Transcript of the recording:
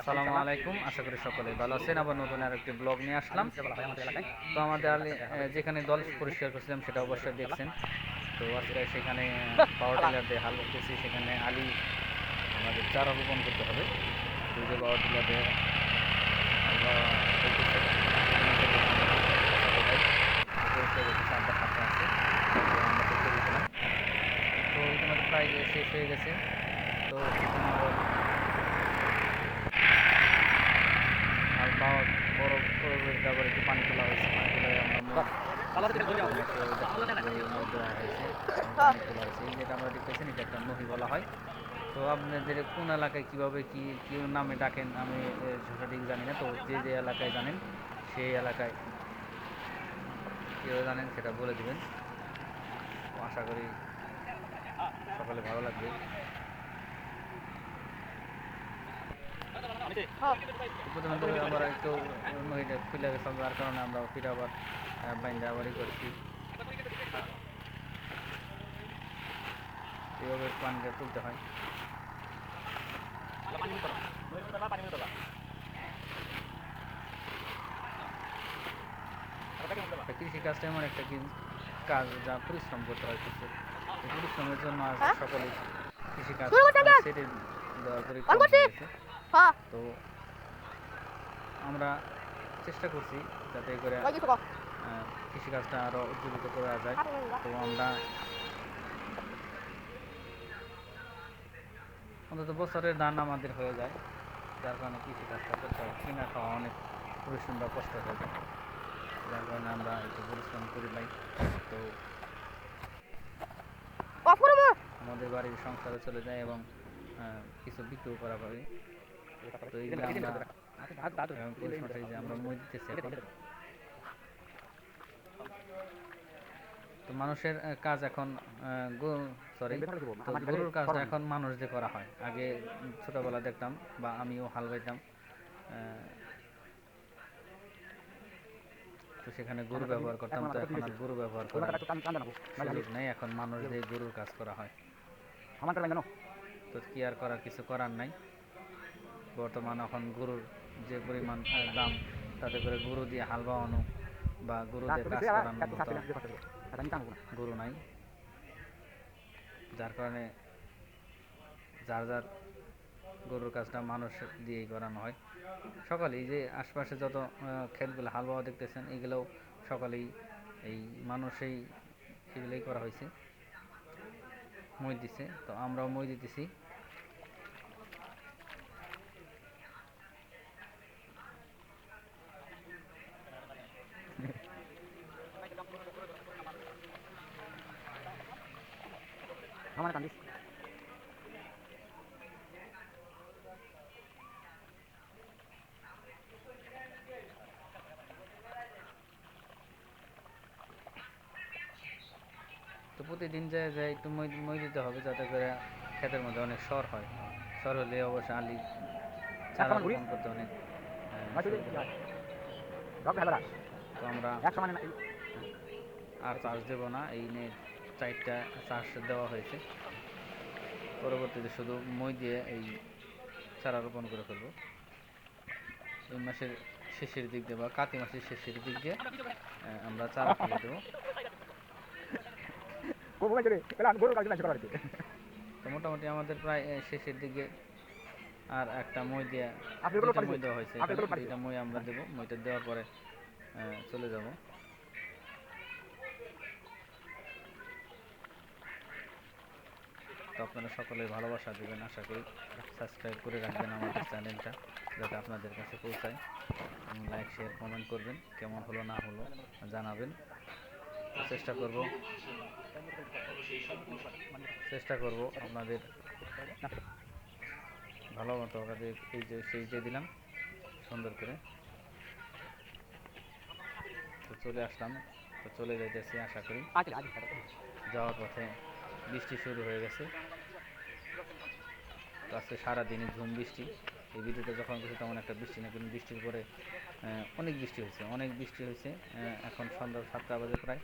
আসসালামু আলাইকুম, আশা করি সকলে ভালো আছেন। আবার নতুন আরেকটি ব্লগ নিয়ে আসলাম। তো আমাদের যেখানে দল পরিষ্কার করছিলাম সেটা অবশ্যই দেখছেন। তো আজকে সেখানে পাওয়ার টিলার দিয়ে হাল করতেছি। সেখানে আলি আমাদের চারা রোপণ করতে হবে। তো যে পাওয়ার টিলার দিয়ে হাল করতেছে তো ইতিমধ্যে প্রায় শেষ হয়ে গেছে। তো আর বড় আবার একটু পানি তোলা হয়েছে। পানি তোলা আমরা যেটা আমরা দেখতেছি এটা একটা নহি বলা হয়। তো আপনাদের কোন এলাকায় কীভাবে কী নামে ডাকেন আমি সঠিক জানি না। তো যে যে এলাকায় জানেন সেই এলাকায় কীভাবে জানেন সেটা বলে দেবেন। আশা করি সকলে ভালো লাগবে। প্রথমে আবার একটু নদীটা খুলে গেছে, যার কারণে আমরা ফিরে আবার বাইন্দা আবারই করছি। এভাবে পানিটা তুলতে হয়। কৃষিকাজটা এমন একটা কাজ যা পরিশ্রম করতে হয়। পরিশ্রমের জন্য সকলে কৃষিকাজ ছেড়ে দেওয়ার পরে তো আমরা চেষ্টা করছি যাতে করে কৃষিকাজটা আরও উজ্জীবিত করা যায়। তো আমরা অন্তত বছরের ধান আমাদের হয়ে যায়, যার কারণে কৃষিকাজটা করতে হয়। কিনা খাওয়া অনেক পরিশ্রম বা কষ্ট হয়ে যায়, যার কারণে আমরা একটু পরিশ্রম করি নাই। তো আমাদের বাড়ির সংসারে চলে যায় এবং কিছু বিক্রিও করা পারি। তো এইগুলো আমরা মই দিতেছি এখন। তো মানুষের কাজ এখন গরুর কাজটা এখন মানুষ যে করা হয়। আগে ছোটবেলা দেখতাম বা আমিও হাল বাইতাম, তো সেখানে গরু ব্যবহার করতাম। তো এখন আর গরু ব্যবহার করার সুযোগ নেই, এখন মানুষ দিয়ে গরুর কাজ করা হয়। তো কি আর করার, কিছু করার নাই। বর্তমান এখন গরুর যে পরিমাণ দাম, তাতে করে গরু দিয়ে হাল বাওয়ানো বা গরুদের কাজ করানোর মতো গরু নাই, যার কারণে যার গরুর কাজটা মানুষ দিয়েই করানো হয়। সকালেই যে আশপাশে যত ক্ষেতগুলো হাল বাওয়া দেখতেছেন, এগুলোও সকালেই এই মানুষেই এগুলোই করা হয়েছে, মই দিছে। তো আমরাও মই দিতেছি। তো প্রতিদিন যায় একটু মই দিতে হবে, যাতে করে ক্ষেতের মধ্যে অনেক সর হয়। সর হলে অবশ্যই আলি চারা রোপণ করতে অনেক তো আমরা আর চাষ দেবো না, এই নিয়ে 4টা চাষ দেওয়া হয়েছে। পরবর্তীতে শুধু মই দিয়ে এই চারা রোপণ করে ফেলবো। এই মাসের শেষের দিক দিয়ে বা কাতি মাসের শেষের দিক দিয়ে আমরা চারা ফেলে দেবো। তো মোটামুটি আমাদের প্রায় শেষের দিকে। আর একটা মই দেওয়া হয়েছে, এটা মই আমরা দেবো। মইটা দেওয়ার পরে চলে যাব। তো আপনারা সকলে ভালোবাসা দেবেন, আশা করি সাবস্ক্রাইব করে রাখবেন আমাদের চ্যানেলটা, যাতে আপনাদের কাছে পৌঁছায়। লাইক শেয়ার কমেন্ট করবেন, কেমন হলো না হলো জানাবেন। চেষ্টা করব আপনাদের ভালো মতো সেই যে দিলাম সুন্দর করে। তো চলে আসলাম, তো চলে যাইতেছি। আশা করি যাওয়ার পথে বৃষ্টি শুরু হয়ে গেছে। তো আজকে সারাদিনই ঝুম বৃষ্টি। এই ভিডিওটা যখন গেছে তেমন একটা বৃষ্টি না, কিন্তু বৃষ্টির পরে অনেক বৃষ্টি হয়েছে। এখন সন্ধ্যা 7টা বাজে প্রায়।